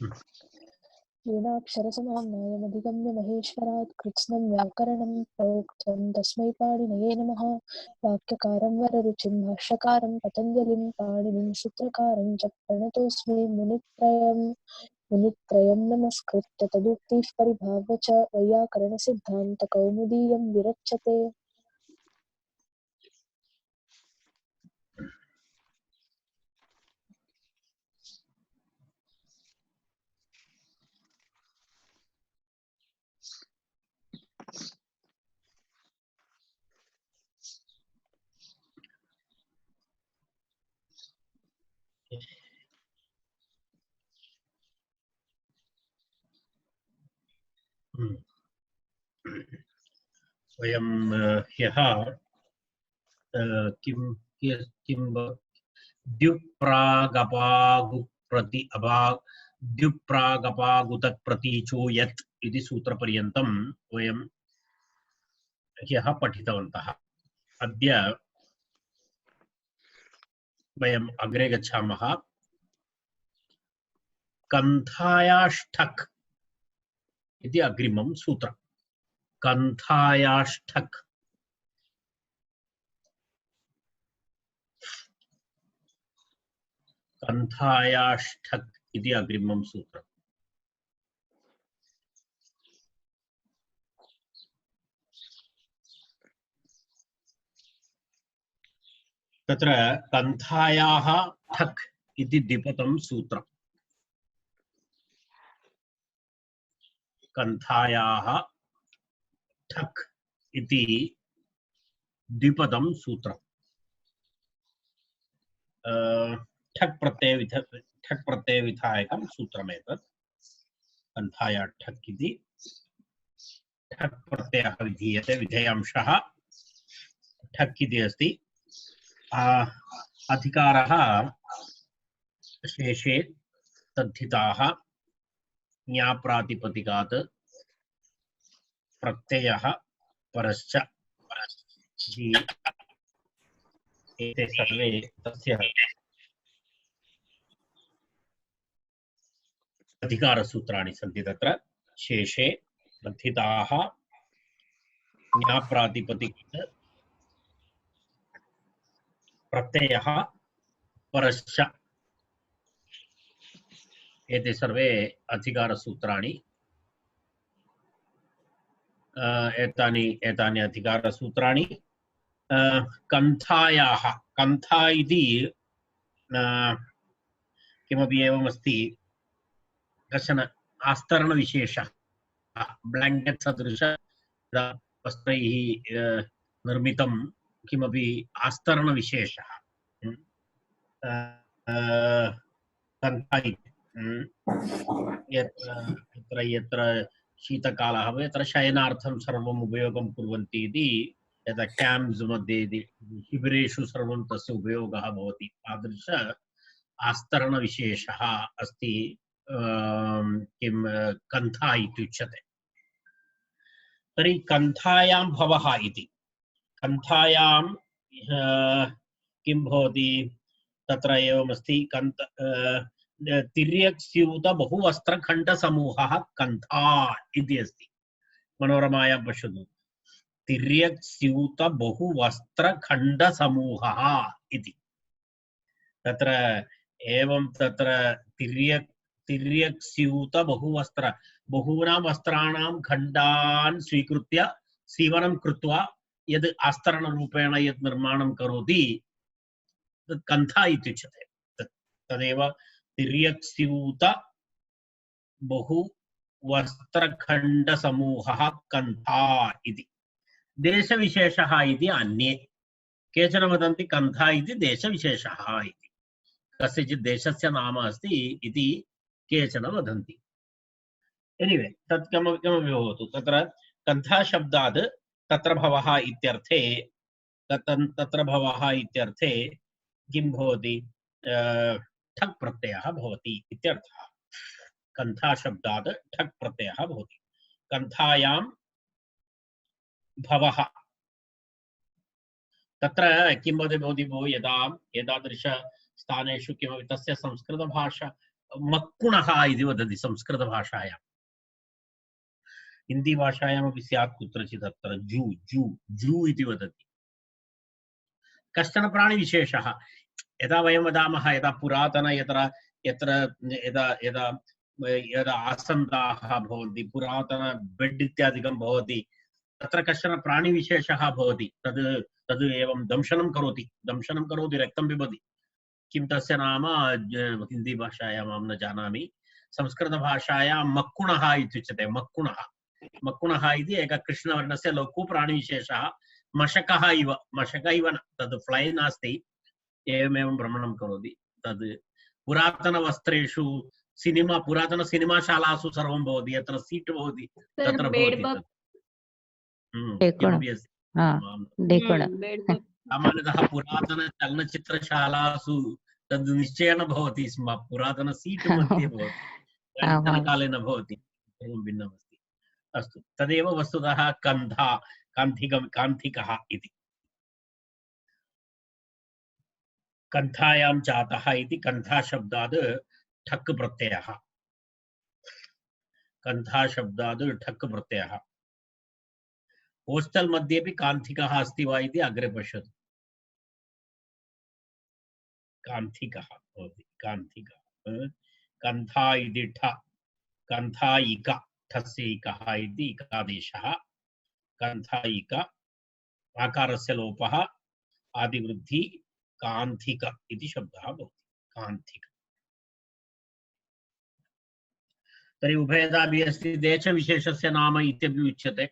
येनाक्षरसमाम्नायमधिगम्य महेश्वरात् कृत्स्नं व्याकरणं प्रोक्तं तस्मै पाणिनये नमः। वाक्यकारं वररुचिं भाष्यकारं पतञ्जलिं पाणिनिं सूत्रकारं च प्रणतोऽस्मि मुनित्रयं नमस्कृत्य तदुक्तिः परिभाव्य च वैयाकरणसिद्धान्तकौमुदीयं विरच्यते। वयं ह्यः किं द्युप्रागपागुतप्रतीचो यत् इति सूत्रपर्यन्तं वयं ह्यः पठितवन्तः। अद्य वयम् अग्रे गच्छामः। कन्थायाष्ठक् इति अग्रिमं सूत्रम्। कन्थायाष्ठक् कन्थायाष्ठक् इति अग्रिमं सूत्रम्। तत्र कन्थायाः ठक् इति द्विपदं सूत्रम्। कन्थायाः ठक् इति द्विपदं सूत्रम्। ठक् प्रत्ययविधायकं सूत्रमेतत्। कन्थाया ठक् इति ठक् प्रत्ययः विधीयते, विधेयांशः ठक् इति अस्ति। अधिकारः शेषे तद्धिताः ज्ञाप्रातिपदिकात् प्रत्ययः परश्च एते सर्वे तस्य अधिकारसूत्राणि सन्ति। तत्र शेषे तद्धिताः ज्ञाप्रातिपदिकात् प्रत्ययः परश्च एते सर्वे अधिकारसूत्राणि। एतानि अधिकारसूत्राणि कन्थायाः, कन्था इति किमपि एवमस्ति, कश्चन आस्तरणविशेषः, ब्लाङ्केट् सदृश वस्त्रैः निर्मितं किमपि आस्तरणविशेषः कन्था इति। यत्र शीतकालः भवति यत्र शयनार्थं सर्वम् उपयोगं कुर्वन्ति इति, यदा क्याम्प्स् मध्ये शिबिरेषु सर्वं तस्य उपयोगः भवति, तादृश आस्तरणविशेषः अस्ति किं कन्था इत्युच्यते। तर्हि कन्थायां भवः इति, कन्थायां किं भवति, तत्र एवमस्ति, तिर्यक्स्यूत बहुवस्त्रखण्डसमूहः कन्था इति अस्ति। मनोरमायां पश्यतु, तिर्यक्स्यूत बहुवस्त्रखण्डसमूहः इति। तत्र एवं तत्र तिर्यक्स्यूत बहूनां वस्त्राणां खण्डान् स्वीकृत्य सीवनं कृत्वा यद् आस्तरणरूपेण यत् निर्माणं करोति तत् कन्था इत्युच्यते। तदेव तिर्यक्स्यूत बहुवस्त्रखण्डसमूहः कन्था इति। देशविशेषः इति अन्ये केचन वदन्ति कन्था इति देशविशेषः इति, कस्यचित् देशस्य नाम अस्ति इति केचन वदन्ति। एनिवे तत् किमपि भवतु, तत्र कन्था शब्दात् तत्र भवः इत्यर्थे, तत्र भवः इत्यर्थे किं भवति, ठक् प्रत्ययः भवति इत्यर्थः। कन्था शब्दात् ठक् प्रत्ययः भवति। कन्थायां भवः, तत्र किं भवति भो, यदा एतादृश स्थानेषु किमपि तस्य संस्कृतभाषा मक्कुणः इति वदति संस्कृतभाषायां। हिन्दीभाषायामपि स्यात् कुत्रचित् अत्र जू जू जू इति वदति। कश्चन प्राणिविशेषः यदा वयं वदामः यदा पुरातन यत्र यत्र यदा यदा यदा आसन्दाः भवन्ति पुरातन बेड् इत्यादिकं भवति तत्र कश्चन प्राणिविशेषः भवति तद् तद् एवं दंशनं करोति रक्तं पिबति किं तस्य नाम हिंदी भाषायां अहं न जानामि संस्कृतभाषायां मक्कुणः इत्युच्यते मक्कुणः इति एकः कृष्णवर्णस्य लघु प्राणिविशेषः मशकः इव न तद् फ्लै नास्ति एवमेवं भ्रमणं करोति तद् पुरातनवस्त्रेषु पुरातनसिनिमाशालासु सर्वं भवति यत्र सीट् भवति तत्र भवति तत् किमपि अस्ति सामान्यतः पुरातनचलनचित्रशालासु तद् निश्चयेन भवति स्म पुरातन सीट् मध्ये भवति इदानीन्तनकाले न भवति सर्वं भिन्नमस्ति अस्तु तदेव वस्तुतः कान्थिकः इति कन्थायां जातः इति कन्थाशब्दात् ठक् प्रत्ययः पोस्टल मध्येपि कान्थिकः अस्ति वा इति अग्रे पश्यतु कान्थिकः भवति कन्था इति ठ कन्थायिक ठस्य इकः इति इकादेशः कन्थायिक आकारस्य लोपः आदिवृद्धि कान्थिक इति शब्दः भवति कान्थिक तर्हि उभयदापि अस्ति देशविशेषस्य नाम इत्यपि उच्यते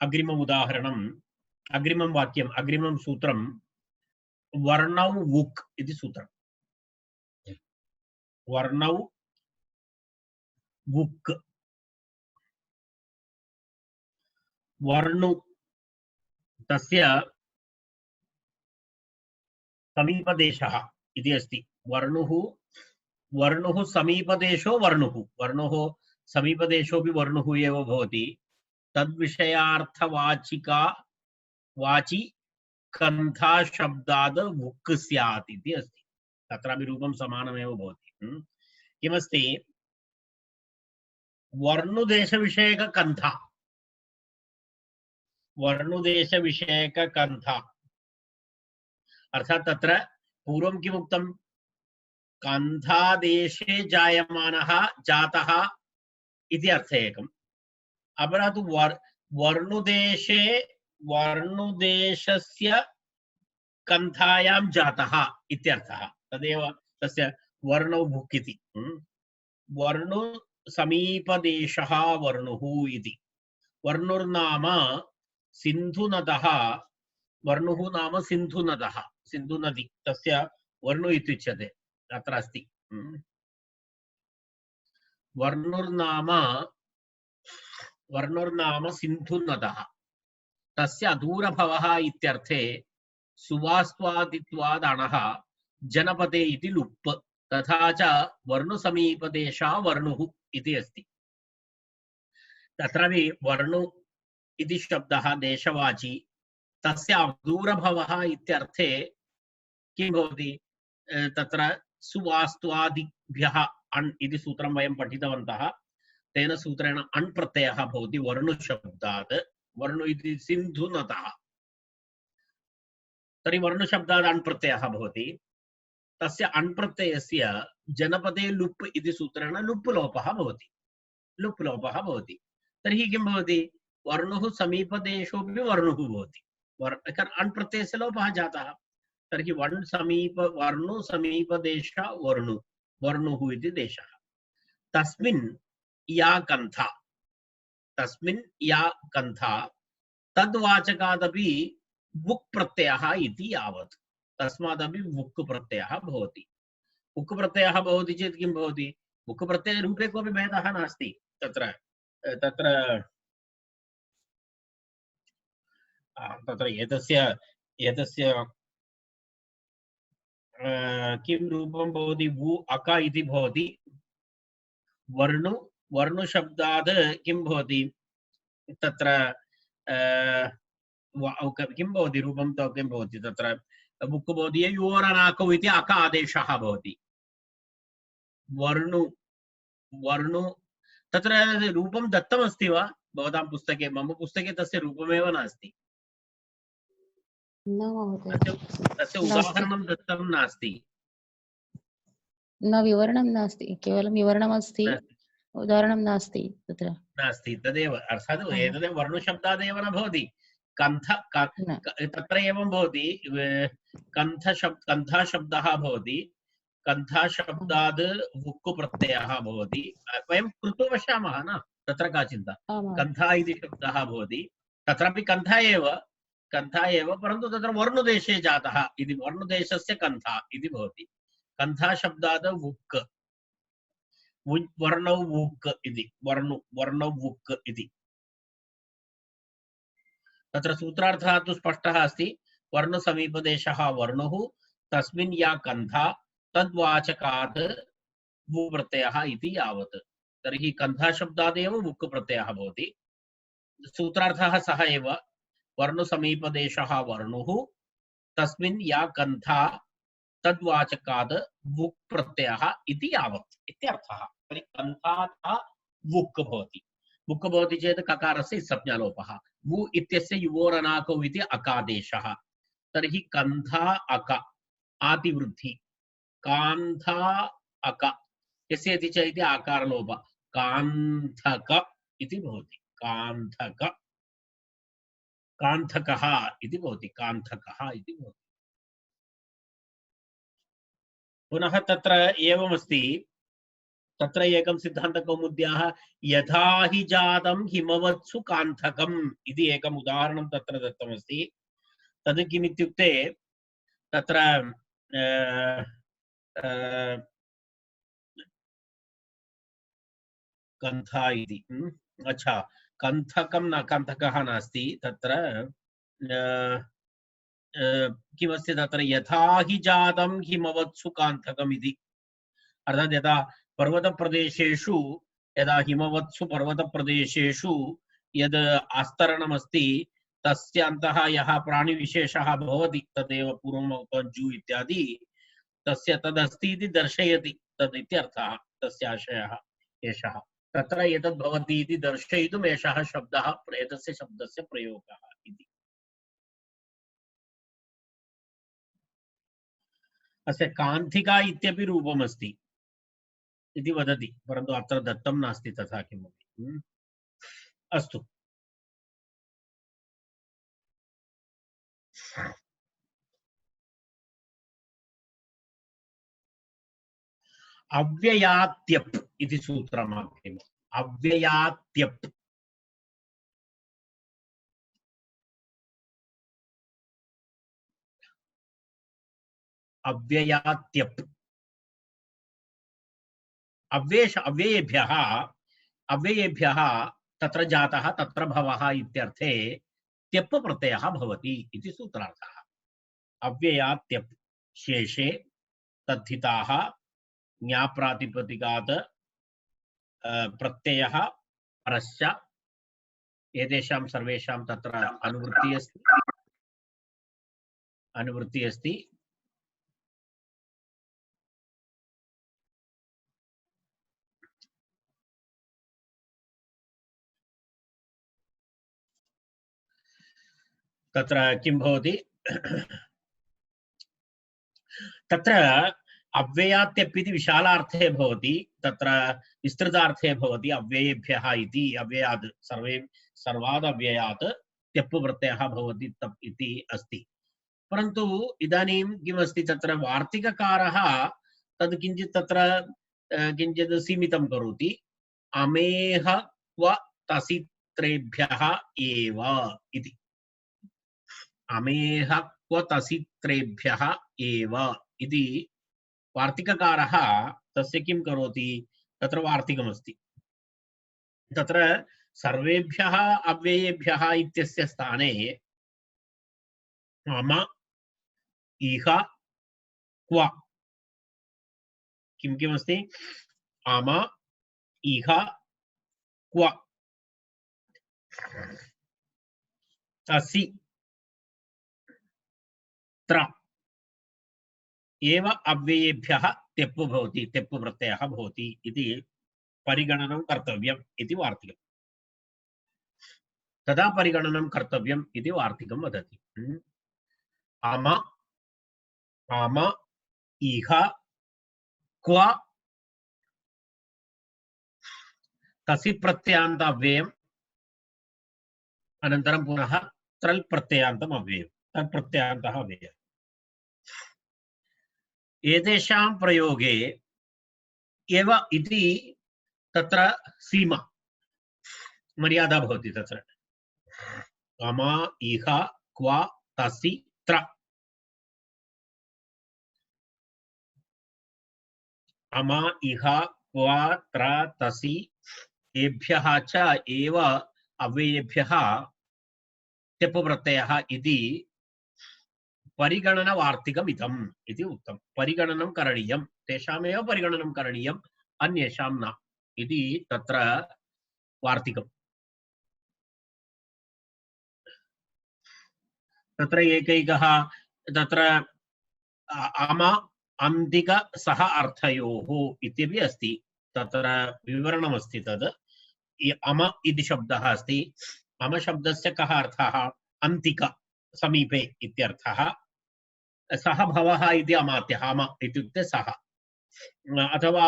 अग्रिमम् उदाहरणम् अग्रिमं वाक्यम् अग्रिमं सूत्रं वर्णौ वुक् इति सूत्रम् वर्णौ वुक् वर्णु तस्य समीपदेशः इति अस्ति वर्णुः समीपदेशो वर्णुः समीपदेशोऽपि वर्णुः एव भवति वाचि कन्था शब्दाद् वुक् स्यात् इति अस्ति तत्रापि रूपं समानमेव भवति किमस्ति वर्णुदेशविषयककन्था अर्थात् तत्र पूर्वं किमुक्तं कन्थादेशे जातः इति अर्थ एकम् अपरा तु वर्णुदेशस्य कन्थायां जातः इत्यर्थः तदेव तस्य वर्णौ भुक् इति वर्णु समीपदेशः वर्णुः इति वर्णुर्नाम सिन्धुनदः वर्णुः नाम सिन्धुनदः सिन्धुनदी तस्य वर्णु इत्युच्यते अत्र अस्ति वर्णुर्नाम सिन्धुनदः तस्य अदूरभवः इत्यर्थे सुवास्त्वादित्वाद् अणः जनपदे इति लुप् तथा च वर्णुसमीपदेशः वर्णुः इति अस्ति तत्रापि वर्णु इति शब्दः देशवाची तस्य अदूरभवः इत्यर्थे किं भवति तत्र सुवास्त्वादिभ्यः अण् इति सूत्रं वयं पठितवन्तः तेन सूत्रेण अण् प्रत्ययः भवति वर्णुशब्दात् वर्णु इति सिन्धुनदः तर्हि वर्णुशब्दात् अण् प्रत्ययः भवति तस्य अण् प्रत्ययस्य जनपदे लुप् इति सूत्रेण लुप् लोपः भवति तर्हि किं भवति वर्णुः समीपदेशोऽपि वर्णुः भवति अण् प्रत्ययस्य लोपः जातः तर्हि वर्णु समीपदेश वर्णुः इति देशः तस्मिन् या कन्था तद्वाचकादपि वुक् प्रत्ययः इति यावत् तस्मादपि वुक् प्रत्ययः भवति वुक् प्रत्ययः भवति चेत् किं भवति वुक् प्रत्ययरूपे कोऽपि भेदः नास्ति तत्र एतस्य किं रूपं भवति वु अक इति भवति वर्णुशब्दात् किं भवति तत्र किं भवति रूपं तु किं भवति तत्र वुक् भवति युवोरनाकौ इति अक आदेशः भवति वर्णु वर्णु तत्र रूपं दत्तमस्ति वा भवतां पुस्तके मम पुस्तके तस्य रूपमेव नास्ति न महोदय तस्य नास्ति उदाहरणं दत्तं नास्ति न विवरणं नास्ति केवलं विवरणमस्ति उदाहरणं नास्ति तत्र नास्ति तदेव अर्थात् एतदेव वर्णशब्दादेव न भवति कन्थ न तत्र एवं भवति कन्थशब्दः भवति कन्थशब्दाद् वुक् प्रत्ययः भवति वयं कृत्वा पश्यामः न तत्र का चिन्ता आमां कन्था इति शब्दः भवति तत्रापि कन्था एव परन्तु तत्र वर्णदेशे जातः इति वर्णदेशस्य कन्था इति भवति कन्थाशब्दाद् वुक् वर्णौ वुक् इति वर्णौ वुक् इति तत्र सूत्रार्थः तु स्पष्टः अस्ति वर्णसमीपदेशः वर्णुः तस्मिन् या कन्था तद्वाचकात् वु प्रत्ययः इति यावत् तर्हि कन्थाशब्दादेव वुक् प्रत्ययः भवति सूत्रार्थः सः एव वर्णसमीपदेशः वर्णुः तस्मिन् या कन्था तद्वाचकात् वुक् प्रत्ययः इति यावत् इत्यर्थः तर्हि कन्थातः वुक् भवति चेत् ककारस्य संज्ञालोपः वु इत्यस्य युवोरनाकौ इति अकादेशः तर्हि कन्था अक आतिवृद्धि कान्था अक यस्य इति च इति आकारलोप कान्थक इति भवति कान्थकः इति भवति पुनः तत्र एवमस्ति तत्र एकं सिद्धान्तकौमुद्याः यथा हि जातं हिमवत्सु कान्थकम् इति एकम् उदाहरणं तत्र दत्तमस्ति तद् किमित्युक्ते तत्र कन्था इति अच्छा कन्थकं न कन्थकः नास्ति तत्र किमस्ति तत्र यथा हि जातं हिमवत्सु कान्थकम् इति अर्थात् यदा पर्वतप्रदेशेषु यदा हिमवत्सु पर्वतप्रदेशेषु यद् आस्तरणमस्ति तस्य अन्तः यः प्राणिविशेषः भवति तदेव पूर्वम् उक्तवान् जू इत्यादि तस्य तदस्ति इति दर्शयति तद् इत्यर्थः तस्य आशयः एषः तत्र एतद् भवति इति दर्शयितुम् एषः शब्दः एतस्य शब्दस्य प्रयोगः इति अस्य कान्थिका इत्यपि रूपमस्ति इति वदति परन्तु अत्र दत्तं नास्ति तथा किमपि अस्तु अव्ययात्यप् इति सूत्रमाप्यम् अव्ययात्यप् अव्ययात्यप् अव्ययेभ्यः तत्र जातः तत्र भवः इत्यर्थे त्यप् प्रत्ययः भवति इति सूत्रार्थः अव्ययात्यप् शेषे तद्धिताः ज्ञाप्रातिपदिकात् प्रत्ययः परश्च एतेषां सर्वेषां तत्र अनुवृत्तिः अस्ति तत्र किं भवति तत्र अव्ययात्यप् इति विशालार्थे भवति तत्र विस्तृतार्थे भवति अव्ययेभ्यः इति अव्ययात् सर्वाद् अव्ययात् त्यप् प्रत्ययः भवति तप् इति अस्ति परन्तु इदानीं किमस्ति तत्र वार्तिककारः तद् किञ्चित् तत्र किञ्चित् सीमितं करोति अमेह क्व तसित्रेभ्यः एव इति अमेह क्व तसित्रेभ्यः एव इति वार्तिककारः तस्य किं करोति तत्र वार्तिकमस्ति तत्र सर्वेभ्यः अव्ययेभ्यः इत्यस्य स्थाने अम इह क्व किं किमस्ति अम इह क्व तसि त्र एव अव्ययेभ्यः तेप्पु भवति, तेप्पु प्रत्ययः भवति इति परिगणनं कर्तव्यम् इति वार्तिकम्। तदा परिगणनं कर्तव्यम् इति वार्तिकं वदति। अम अम इह क्व तसि प्रत्ययान्त अव्ययम् अनन्तरं पुनः त्रल् प्रत्ययान्तम् अव्ययम्, तत् प्रत्ययान्तः अव्ययम्। एतेषां प्रयोगे एव इति तत्र सीमा मर्यादा भवति। तत्र अम इह क्व तसि त्र, अम इह क्व त्र तसि एभ्यः च एव अव्ययेभ्यः तेप्पु प्रत्ययः इति परिगणनवार्तिकम् इदम् इति उक्तं। परिगणनं करणीयं, तेषामेव परिगणनं करणीयम्, अन्येषां न इति तत्र वार्तिकम्। तत्र एकैकः तत्र अम अन्तिक सह अर्थयोः इत्यपि अस्ति, तत्र विवरणमस्ति। तद् अम इति शब्दः अस्ति। अम शब्दस्य कः अर्थः? अन्तिक, समीपे इत्यर्थः। सः भवः इति अमात्यः, अम इत्युक्ते सः, अथवा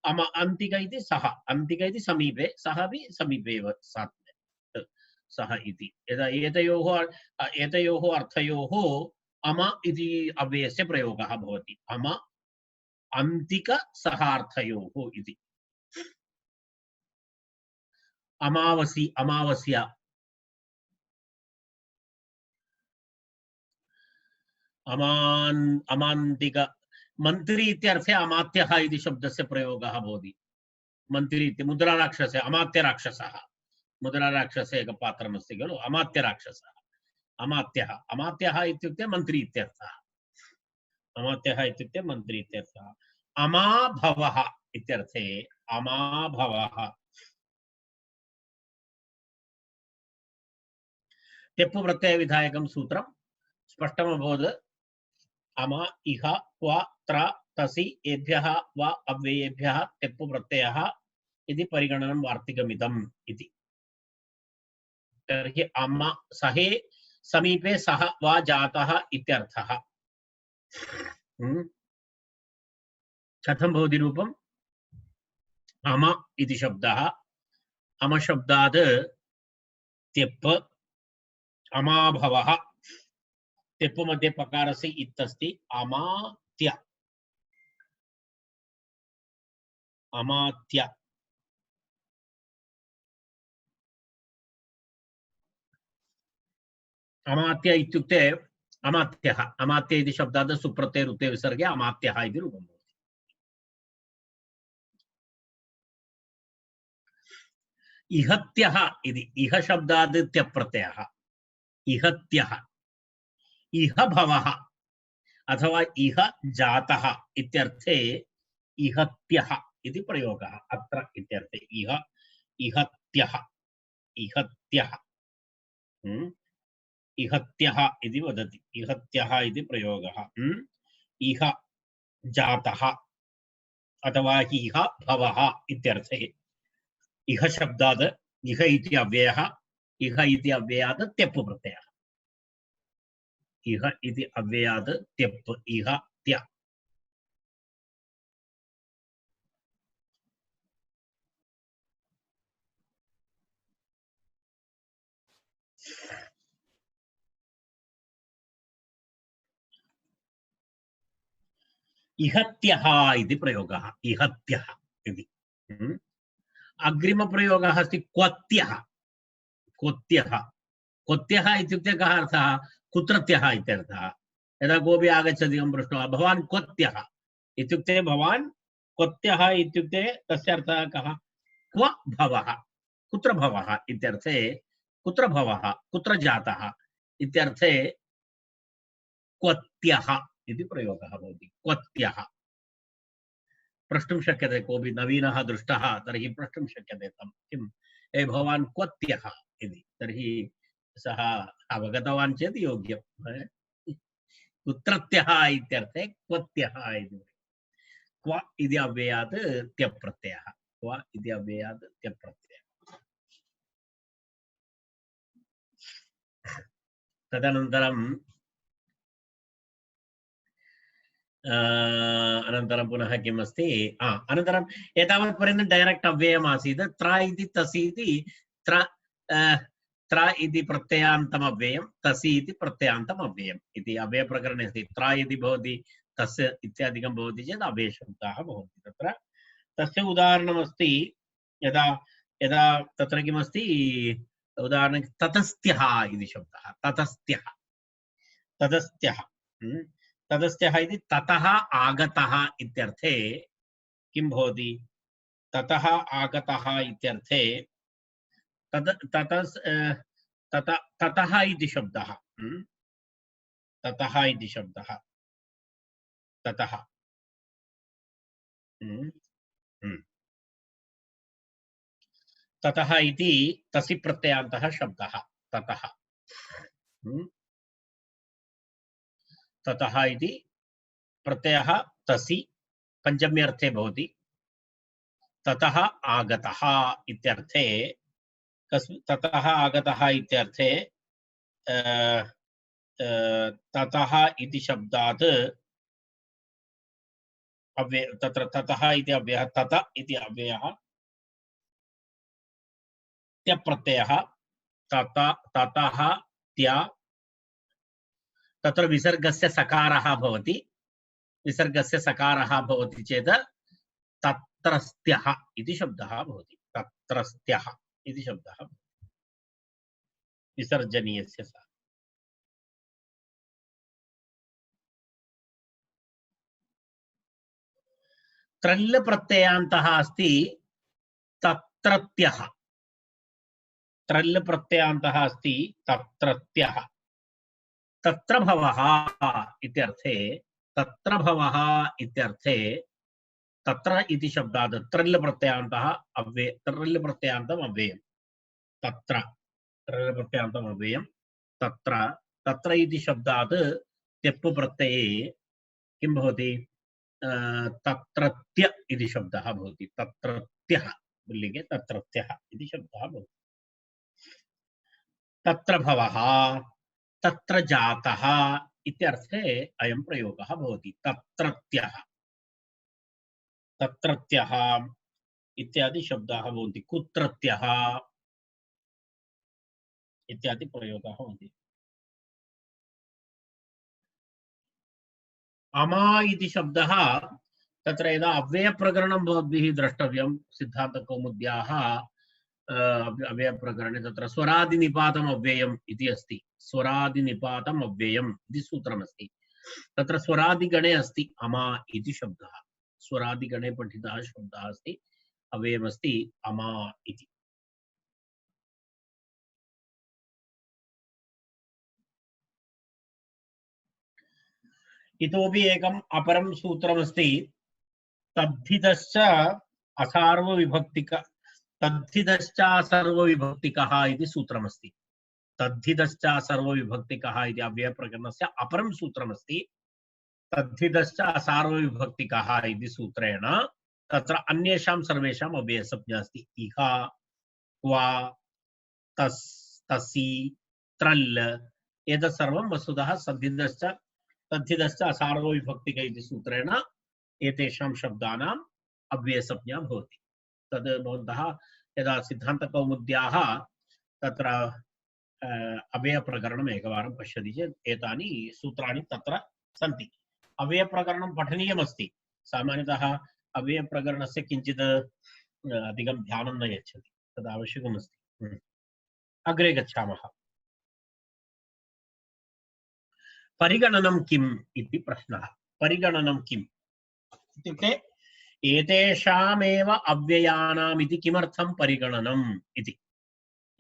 अम अन्तिक इति सः, अन्तिक इति समीपे, सः अपि समीपे एव सः इति। यदा एतयोः अर्थयोः अम इति अव्ययस्य प्रयोगः भवति। अम अन्तिक सहार्थयोः इति। अमावसि, अमावस्या, अमान्तिक, मन्त्री इत्यर्थे अमात्यः इति शब्दस्य प्रयोगः भवति। मन्त्री इति मुद्राराक्षसे अमात्यराक्षसः, मुद्राराक्षसे एकं पात्रमस्ति खलु, अमात्यराक्षसः, अमात्यः, अमात्यः इत्युक्ते मन्त्री इत्यर्थः, अमात्यः इत्युक्ते मन्त्री इत्यर्थः। अमाभवः इत्यर्थे अमाभवः तेप्पु प्रत्ययविधायकं सूत्रं स्पष्टमभवत्। अम इह क्व त्र तसि एभ्यः वा अव्ययेभ्यः तेप्पु प्रत्ययः इति परिगणनं वार्तिकमिदम् इति। तर्हि अम सहे समीपे सः वा जातः इत्यर्थः। कथं भवति रूपम्? अम इति शब्दः, अम शब्दात् तेप्प, अमाभवः, तेप्पु मध्ये पकारस्य इत् अस्ति, अमात्य, अमात्य, अमात्य इत्युक्ते अमात्यः, अमात्य इति शब्दात् सुप्रत्यय रुत्ते विसर्गे अमात्यः इति रूपं भवति। इहत्यः इति, इह शब्दात् त्यप् प्रत्ययः, इहत्यः, इह भवः अथवा इह जातः इत्यर्थे इहत्यः इति प्रयोगः अत्र इत्यर्थे। इह, इहत्यः, इहत्यः, इहत्यः इति वदति, इहत्यः इति प्रयोगः। इह जातः अथवा इह भवः इत्यर्थे। इह शब्दात् इह इति अव्ययः, इह इति अव्ययात् त्यप् प्रत्ययः, इह इति अव्ययात् त्यप्, इह त्य। इहत्यः इति प्रयोगः, इहत्यः इति। अग्रिमप्रयोगः अस्ति क्वत्यः, क्वत्यः, क्वत्यः इत्युक्ते कः अर्थः? कुत्रत्यः इत्यर्थः। यदा कोऽपि आगच्छति अहं पृष्ट्वा भवान् क्वत्यः इत्युक्ते भवान् क्वत्यः इत्युक्ते तस्य अर्थः कः? क्व भवः, कुत्र भवः इत्यर्थे, कुत्र भवः, कुत्र जातः इत्यर्थे क्वत्यः इति प्रयोगः भवति। क्वत्यः प्रष्टुं शक्यते, कोऽपि नवीनः दृष्टः तर्हि प्रष्टुं शक्यते तं, किम् ए भवान् क्वत्यः इति। तर्हि सः अवगतवान् चेत् योग्यं, कुत्रत्यः इत्यर्थे क्वत्यः इति क्व इति अव्ययात् त्यप्रत्ययः क्व इति अव्ययात् त्यप्रत्ययः तदनन्तरं अनन्तरं पुनः किम् अस्ति अनन्तरं एतावत्पर्यन्तं डैरेक्ट् अव्ययम् आसीत् त्र इति तसि इति त्र इति प्रत्ययान्तम् अव्ययं तसि इति प्रत्ययान्तम् अव्ययम् इति अव्ययप्रकरणे अस्ति त्र इति भवति तस्य इत्यादिकं भवति चेत् अव्ययशब्दाः भवन्ति तत्र तस्य उदाहरणमस्ति यदा यदा तत्र किमस्ति उदाहरणं ततस्त्यः इति शब्दः ततस्त्यः ततस्त्यः ततस्त्यः इति ततः आगतः इत्यर्थे किं भवति ततः आगतः इत्यर्थे ततः इति शब्दः ततः इति शब्दः ततः ततः इति तसि प्रत्ययान्तः शब्दः ततः ततः इति प्रत्ययः तसि पञ्चम्यर्थे भवति ततः आगतः इत्यर्थे ततः आगतः इत्यर्थे ततः इति शब्दात् तत्र ततः इति अव्ययः तत इति अव्ययः त्यप्रत्ययः ततः त्या तत्र विसर्गस्य सकारः भवति विसर्गस्य सकारः भवति चेत् तत्रस्त्यः इति शब्दः भवति तत्रस्त्यः इति शब्दः विसर्जनीयस्य सः त्रल् प्रत्ययान्तः अस्ति तत्रत्यः त्रल् प्रत्ययान्तः अस्ति तत्रत्यः तत्र भवः इत्यर्थे तत्र भवः इत्यर्थे तत्र इति शब्दात् त्रल् प्रत्ययान्तः त्रल् प्रत्ययान्तम् अव्ययम् तत्र त्रल् प्रत्ययान्तम् अव्ययम् तत्र तत्र इति शब्दात् त्यप् प्रत्यये किं भवति तत्रत्य इति शब्दः भवति तत्रत्यः पुल्लिङ्गे तत्रत्यः इति शब्दः भवति तत्र भवः तत्र जातः इत्यर्थे अयं प्रयोगः भवति तत्रत्यः तत्रत्यः इत्यादि शब्दाः भवन्ति कुत्रत्यः इत्यादि प्रयोगाः भवन्ति अमा इति शब्दः तत्र यदा अव्ययप्रकरणं भवद्भिः द्रष्टव्यं सिद्धान्तकौमुद्याः अव्ययप्रकरणे तत्र स्वरादिनिपातम् अव्ययम् इति अस्ति स्वरादिनिपातम् अव्ययम् इति सूत्रमस्ति तत्र स्वरादिगणे अस्ति अमा इति शब्दः स्वरादिगणे पठितः शब्दः अस्ति अव्ययमस्ति अमा इति इतोपि एकम् अपरं सूत्रमस्ति तद्धितश्च असर्वविभक्तिकः इति सूत्रमस्ति तद्धितश्च असर्वविभक्तिकः इति अव्ययप्रकरणस्य अपरं सूत्रमस्ति तद्धितश्च असार्वविभक्तिकः इति सूत्रेण तत्र अन्येषां सर्वेषाम् अव्ययसंज्ञा अस्ति इह क्वा तस् तसि त्रल् एतत् सर्वं वस्तुतः तद्धितश्च असार्वविभक्तिक इति सूत्रेण एतेषां शब्दानाम् अव्ययसंज्ञा भवति तद् भवन्तः यदा सिद्धान्तकौमुद्याः तत्र अव्ययप्रकरणम् एकवारं पश्यति चेत् एतानि सूत्राणि तत्र सन्ति अव्ययप्रकरणं पठनीयमस्ति सामान्यतः अव्ययप्रकरणस्य किञ्चित् अधिकं ध्यानं न यच्छति तद् आवश्यकमस्ति अग्रे गच्छामः परिगणनं किम् इति प्रश्नः परिगणनं किम् इत्युक्ते एतेषामेव अव्ययानाम् इति किमर्थं परिगणनम् इति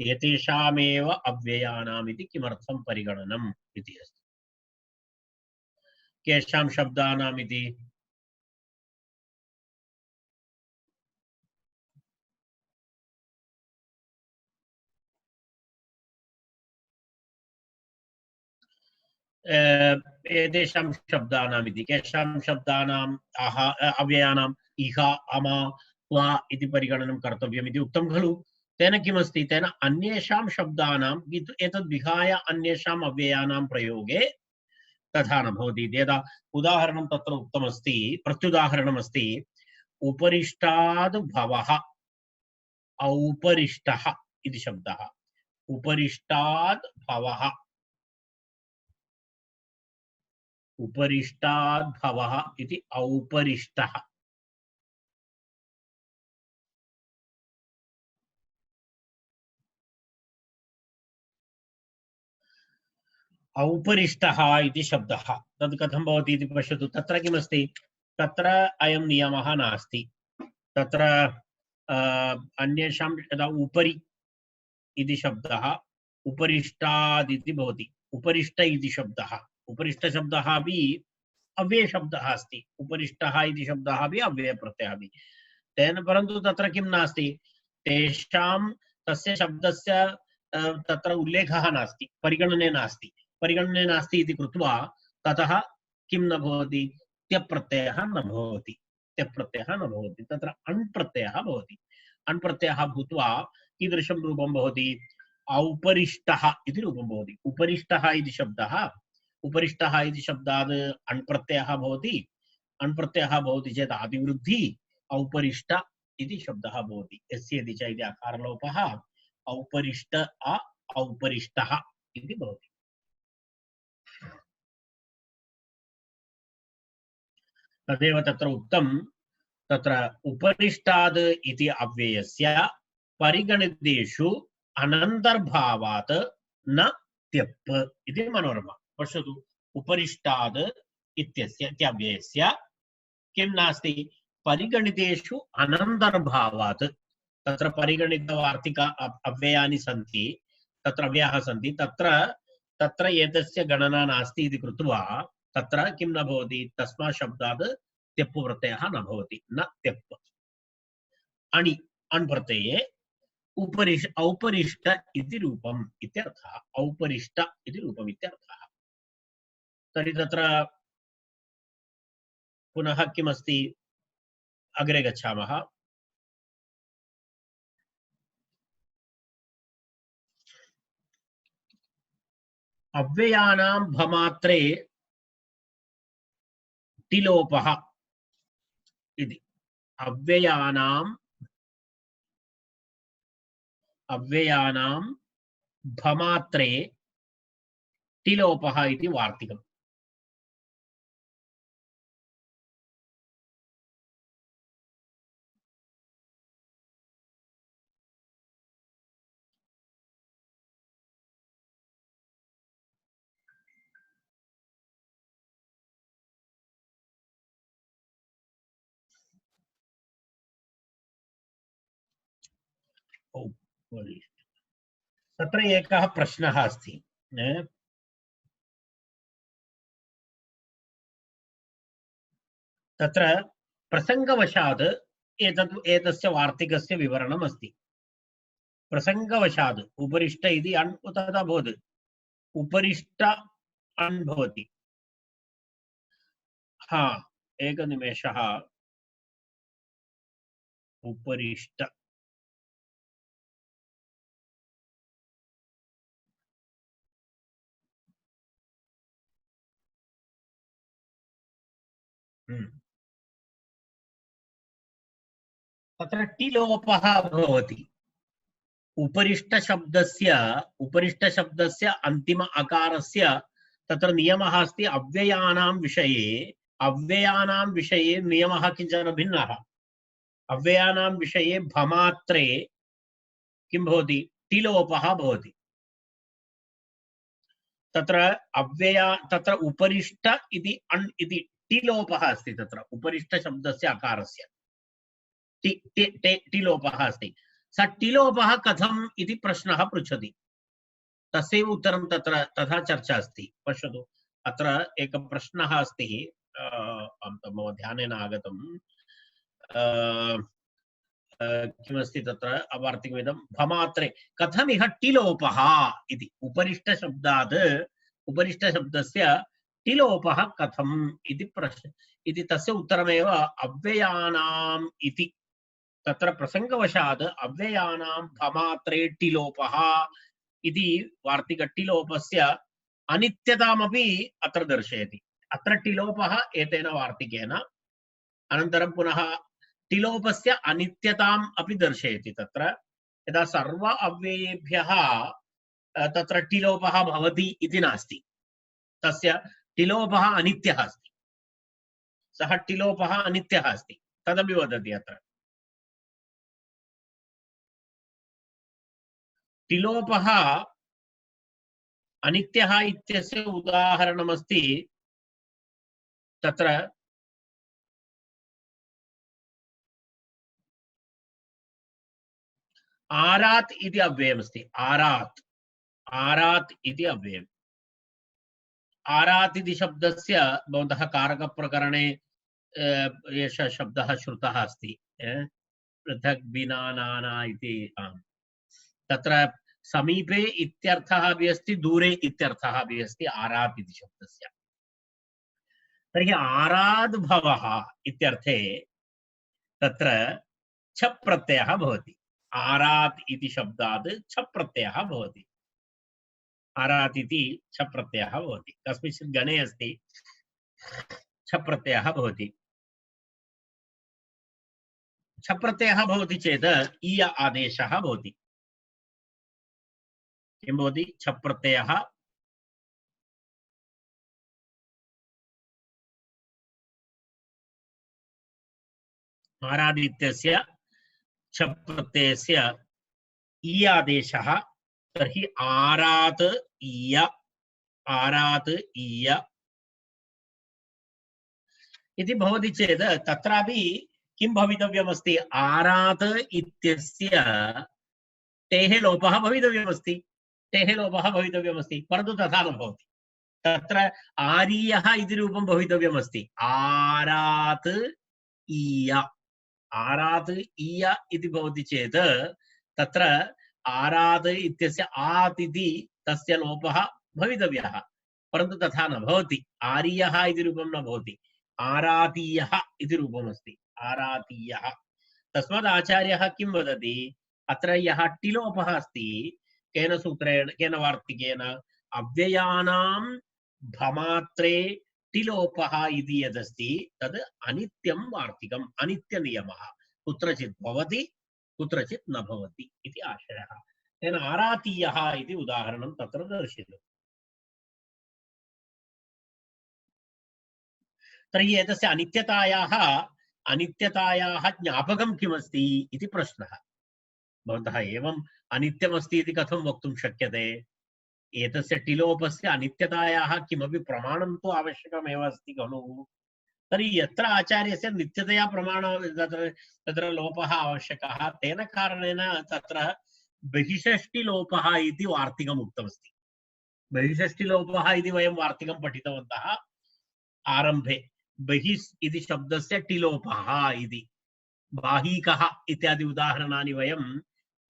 एतेषामेव अव्ययानाम् इति किमर्थं परिगणनम् इति अस्ति केषां शब्दानाम् इति एतेषां शब्दानाम् इति केषां शब्दानाम् अव्ययानाम् इह अम वा इति परिगणनं कर्तव्यम् इति उक्तं खलु। तेन किमस्ति, तेन अन्येषां शब्दानां एतद् विहाय अन्येषाम् अव्ययानां प्रयोगे तथा न भवति। यदा उदाहरणं तत्र उक्तमस्ति, प्रत्युदाहरणमस्ति, उपरिष्टाद् भवः औपरिष्टः इति शब्दः। उपरिष्टाद् भवः, उपरिष्टाद् भवः इति औपरिष्टः। औपरिष्टः इति शब्दः तद् कथं भवति इति पश्यतु। तत्र किमस्ति, तत्र अयं नियमः नास्ति। तत्र अन्येषां यदा उपरि इति शब्दः उपरिष्टाद् इति भवति। उपरिष्ट इति शब्दः, उपरिष्टशब्दः अपि अव्ययशब्दः अस्ति। उपरिष्टः इति शब्दः अपि अव्ययप्रत्ययः अपि। तेन परन्तु तत्र किं नास्ति, तेषां तस्य शब्दस्य तत्र उल्लेखः नास्ति, परिगणने नास्ति। परिगणने नास्ति इति कृत्वा ततः किं न भवति, त्यप्रत्ययः न भवति। त्यप्रत्ययः न भवति, तत्र अण् प्रत्ययः भवति। अण् प्रत्ययः भूत्वा कीदृशं रूपं भवति, औपरिष्टः इति रूपं भवति। उपरिष्टः इति शब्दः, उपरिष्टः इति शब्दात् अण् प्रत्ययः भवति। अण् प्रत्ययः भवति चेत् आदिवृद्धि औपरिष्ट इति शब्दः भवति। यस्य इति च इति अकारलोपः औपरिष्ट औपरिष्टः इति भवति। तदेव तत्र उक्तं, तत्र उपरिष्टाद् इति अव्ययस्य परिगणितेषु अनन्तर्भावात् न त्यप् इति मनोरमा। पश्यतु, उपरिष्टाद् इत्यस्य इत्यव्ययस्य किं नास्ति, परिगणितेषु अनन्तर्भावात्। तत्र परिगणितवार्तिक अव्ययानि सन्ति, तत्र अव्ययाः सन्ति, तत्र एतस्य गणना नास्ति इति कृत्वा तत्र किं न भवति, तस्मात् शब्दात् त्यप् प्रत्ययः न भवति, न त्यप्। अणि अण् प्रत्यये औपरिष्ट इति रूपम् इत्यर्थः। औपरिष्ट इति रूपम् इत्यर्थः। तर्हि तत्र पुनः किमस्ति, अग्रे गच्छामः। अव्ययानां भमात्रे टिलोपः इति। अव्ययानां भमात्रे टिलोपः इति वार्तिकम्। तत्र एकः प्रश्नः अस्ति। तत्र प्रसङ्गवशात् एतस्य वार्तिकस्य विवरणम् अस्ति। प्रसङ्गवशात् उपरिष्ट इति अण् तथा भवति, उपरिष्ट अण् भवति। हा, एकनिमेषः। उपरिष्ट तत्र टिलोपः भवति। उपरिष्टशब्दस्य अन्तिम अकारस्य तत्र नियमः अस्ति। अव्ययानां विषये नियमः किञ्चन भिन्नः। अव्ययानां विषये भमात्रे किं भवति, टिलोपः भवति। तत्र उपरिष्ट इति अण् इति टिलोपः अस्ति। तत्र उपरिष्टशब्दस्य अकारस्य टिलोपः अस्ति। स टिलोपः कथम् इति प्रश्नः पृच्छति। तस्यैव उत्तरं तत्र तथा चर्चा अस्ति। पश्यतु, अत्र एकः प्रश्नः अस्ति, मम ध्याने न आगतम्। किमस्ति तत्र अवार्तिकमिदं, भमात्रे कथमिह टिलोपः इति। उपरिष्टशब्दात् उपरिष्टशब्दस्य टिलोपः कथम् इति प्रश्न इति तस्य उत्तरमेव अव्ययानाम् इति। तत्र प्रसङ्गवशात् अव्ययानां भमात्रे टिलोपः इति वार्तिकटिलोपस्य अनित्यतामपि अत्र दर्शयति। अत्र टिलोपः एतेन वार्तिकेन, अनन्तरं पुनः टिलोपस्य अनित्यताम् अपि दर्शयति। तत्र यदा सर्व अव्ययेभ्यः तत्र टिलोपः भवति इति नास्ति, तस्य टिलोपः अनित्यः अस्ति, सः टिलोपः अनित्यः अस्ति तदपि वदति। अत्र टिलोपः अनित्यः इत्यस्य उदाहरणमस्ति तत्र आरात् इति अव्ययमस्ति। आरात् आरात् इति अव्ययम्। आरात् इति शब्दस्य भवन्तः कारकप्रकरणे एषः शब्दः श्रुतः अस्ति, पृथक् विना नाना इति। तत्र समीपे इत्यर्थः अपि अस्ति, दूरे इत्यर्थः अपि अस्ति आरात् इति शब्दस्य। तर्हि आराद् भवः इत्यर्थे तत्र छप् प्रत्ययः भवति। आरात् इति शब्दात् छप् प्रत्ययः भवति। आरात् इति छप् प्रत्ययः भवति। कस्मिंश्चित् गणे अस्ति छप् प्रत्ययः भवति। छप् प्रत्ययः भवति चेत् ईय आदेशः भवति। किं भवति? छप् प्रत्ययः आरादित्यस्य छप् प्रत्ययस्य ईय आदेशः। तर्हि आरात् ईय, आरात् ईय इति भवति चेत् तत्रापि किं भवितव्यमस्ति? आरात् इत्यस्य तेः लोपः भवितव्यमस्ति, तेः लोपः भवितव्यमस्ति, परन्तु तथा न भवति। तत्र आरीयः इति रूपं भवितव्यमस्ति। आरात् ईय, आरात् ईय इति भवति चेत् तत्र आरात् इत्यस्य आत् इति तस्य लोपः भवितव्यः, परन्तु तथा न भवति। आरीयः इति रूपं न भवति, आरातीयः इति रूपमस्ति। आरातीयः। तस्मात् आचार्यः किं वदति? अत्र यः टिलोपः अस्ति, केन सूत्रेण, केन वार्तिकेन? अव्ययानां भमात्रे टिलोपः इति यदस्ति तद् अनित्यं वार्तिकम्, अनित्यनियमः। कुत्रचित् भवति, कुत्रचित् न भवति इति आशयः। तेन आरातीयः इति उदाहरणं तत्र दर्शितम्। तर्हि एतस्य अनित्यतायाः ज्ञापकं किमस्ति इति प्रश्नः। भवन्तः एवम् अनित्यमस्ति इति कथं वक्तुं शक्यते? एतस्य टिलोपस्य अनित्यतायाः किमपि प्रमाणं तु आवश्यकमेव अस्ति खलु। तर्हि यत्र आचार्यस्य नित्यतया प्रमाण तत्र लोपः आवश्यकः, तेन कारणेन तत्र बहिषष्टिलोपः इति वार्तिकम् उक्तमस्ति। बहिषष्टिलोपः इति वयं वार्तिकं पठितवन्तः आरम्भे। बहिस् इति शब्दस्य टिलोपः इति, बाहीकः इत्यादि उदाहरणानि वयं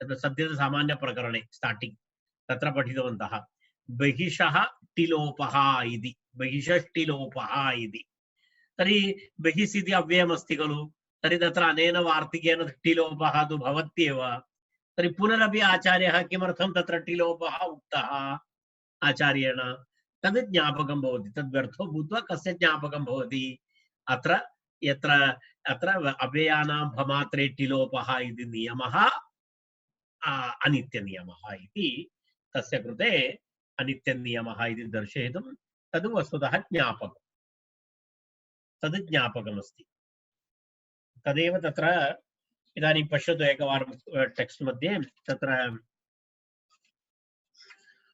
सद्यः सामान्यप्रकरणे स्टार्टिंग तत्र पठितवन्तः। बहिषः टिलोपः इति, बहिषष्टिलोपः इति। तर्हि बहिस् इति अव्ययमस्ति खलु, तर्हि तत्र अनेन वार्तिकेन टिलोपः तु भवत्येव। तर्हि पुनरपि आचार्यः किमर्थं तत्र टिलोपः उक्तः आचार्येण? तद् ज्ञापकं भवति। तद् व्यर्थो भूत्वा कस्य ज्ञापकं भवति? अत्र यत्र अत्र अव्ययानां भमात्रे टिलोपः इति नियमः अनित्यनियमः इति, तस्य कृते अनित्यनियमः इति दर्शयितुं तद् वस्तुतः ज्ञापकम्, तद् ज्ञापकमस्ति। तदेव तत्र इदानीं पश्यतु एकवारं टेक्स्ट् मध्ये। तत्र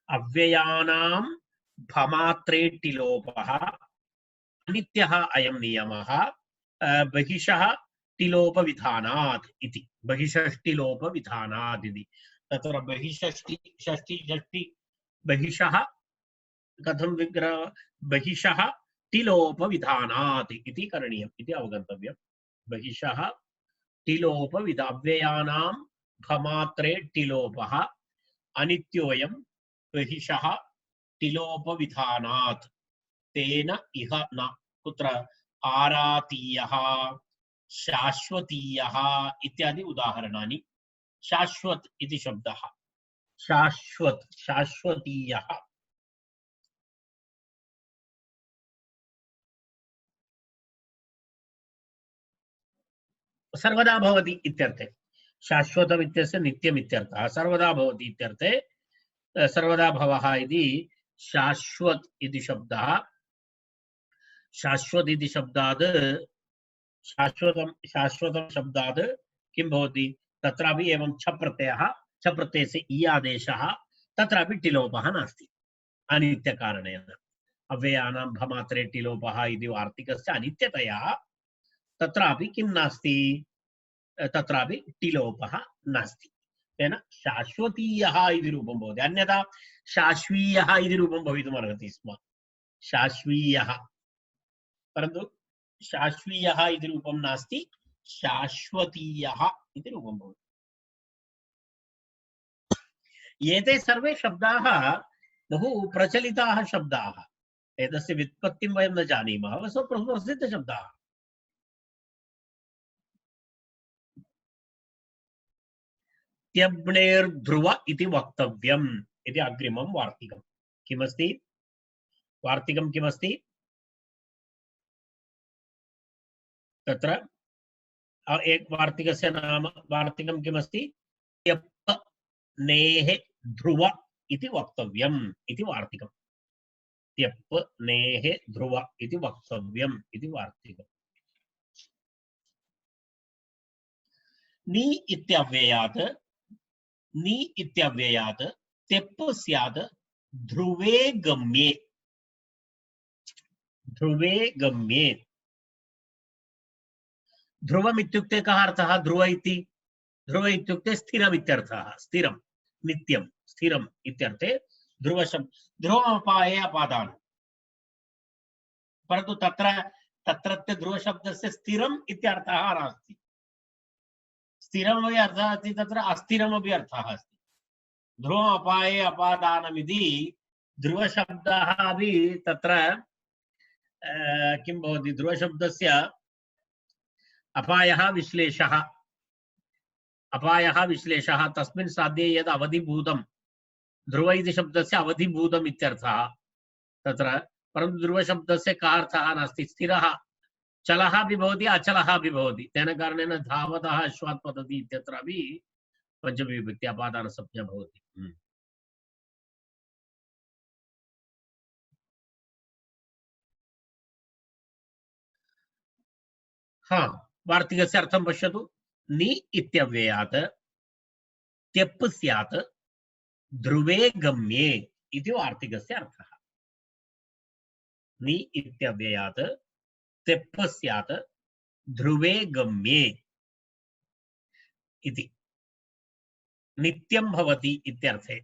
अव्ययानां भमात्रे टिलोपः अनित्यः अयं नियमः बहिषः टिलोपविधानात् इति, बहिषष्टिलोपविधानात् इति। तत्र बहिषष्टि षष्टि षष्टि बहिषः कथं विग्रह, बहिषः टिलोपविधानात् इति करणीयम् इति अवगन्तव्यम्। बहिषः टिलोपविधाव्ययानां भमात्रे टिलोपः अनित्योऽयं बहिषः टिलोपविधानात् तेन इह न कुत्र आरातीयः शाश्वतीयः इत्यादि उदाहरणानि शाश्वत इति शब्दः शाश्वत शाश्वतीयः सर्वदा भवति इत्यर्थे शाश्वतम् इत्यस्य नित्यम् इत्यर्थः सर्वदा भवति इत्यर्थे सर्वदा भवः इति शाश्वत इति शब्दः शाश्वत इति शब्दात् शाश्वतं शब्दात् किं भवति तत्रापि एवं छ प्रत्ययः छ प्रत्ययस्य इ आदेशः तत्रापि टिलोपः नास्ति अनित्यकारणेन अव्ययानां भमात्रे टिलोपः इति वार्तिकस्य अनित्यतया तत्रापि किं नास्ति तत्रापि टिलोपः नास्ति तेन शाश्वतीयः इति रूपं भवति अन्यथा शाश्वीयः इति रूपं भवितुम् अर्हति स्म शाश्वीयः परन्तु शाश्वीयः इति रूपं नास्ति शाश्वतीयः इति रूपं भवति एते सर्वे शब्दाः बहु प्रचलिताः शब्दाः एतस्य व्युत्पत्तिं वयं न जानीमः प्रसिद्धशब्दाः त्यब्णेर्ध्रुव इति वक्तव्यम् इति अग्रिमं वार्तिकं किमस्ति वार्तिकं किमस्ति तत्र एक वार्तिकस्य नाम वार्तिकं किमस्ति त्यप्नेः ध्रुव इति वक्तव्यम् इति वार्तिकं त्यप्नेः ध्रुव इति वक्तव्यम् इति वार्तिकम् नि इत्यव्ययात् त्यप् स्यात् ध्रुवे गम्ये ध्रुवम् इत्युक्ते कः अर्थः ध्रुव इत्युक्ते स्थिरम् इत्यर्थः स्थिरं नित्यं स्थिरम् इत्यर्थे ध्रुव शब्द ध्रुवमपाये अपादानम् परन्तु तत्रत्य ध्रुव शब्दस्य स्थिरम् इत्यर्थः नास्ति स्थिरमपि अर्थः अस्ति तत्र अस्थिरमपि अर्थः अस्ति ध्रुवमपाये अपादानमिति ध्रुवशब्दः अपि तत्र किं भवति ध्रुवशब्दस्य अपायः विश्लेषः तस्मिन् साध्ये यद् अवधिभूतं ध्रुव इति शब्दस्य अवधिभूतम् इत्यर्थः तत्र परन्तु ध्रुवशब्दस्य कः अर्थः नास्ति स्थिरः चलः अपि भवति अचलः अपि भवति तेन कारणेन धावतः अश्वात् पतति इत्यत्रापि पञ्चमीविभक्ति अपादानसंज्ञा भवति हाँ वार्तिकस्य अर्थं पश्यतु नि इत्यव्ययात् त्यप् स्यात् ध्रुवे गम्ये इति वार्तिकस्य अर्थः नि इत्यव्ययात् त्यप् स्यात् ध्रुवे गम्ये इति नित्यं भवति इत्यर्थे